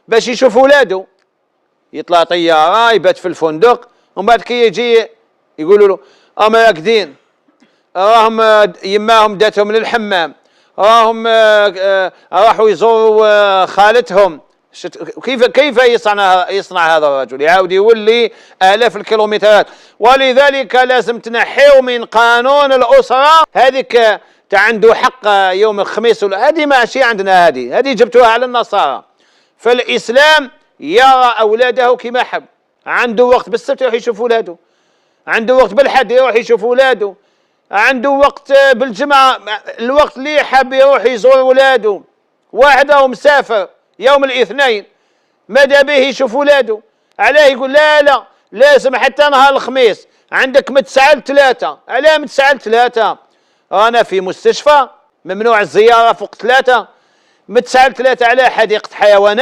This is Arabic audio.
باش يشوف ولاده، يطلع طياره يبات في الفندق، ومن بعد كي يجي يقولوا له اما راكدين، راهم يماهم داتهم للحمام، راهم راحوا يزوروا خالتهم. كيف يصنع هذا الرجل؟ يعاود يولي آلاف الكيلومترات. ولذلك لازم تنحيو من قانون الأسرة هذيك تاع عنده حق يوم الخميس، هذه ماشي عندنا، هذه جبتوها على النصارى. فالإسلام يرى أولاده كما حب، عنده وقت بالسبت يروح يشوف ولاده، عنده وقت بالحد يروح يشوف ولاده، عنده وقت بالجمعة، الوقت اللي حاب يروح يزور ولاده. واحد راهو مسافر يوم الاثنين ماذا به يشوف ولاده، علاه يقول لا لازم حتى نهار الخميس عندك من 9 ل 3. علاه من 9 ل 3؟ أنا في مستشفى ممنوع الزيارة فوق 3، من 9 ل 3 على حديقة حيوانات.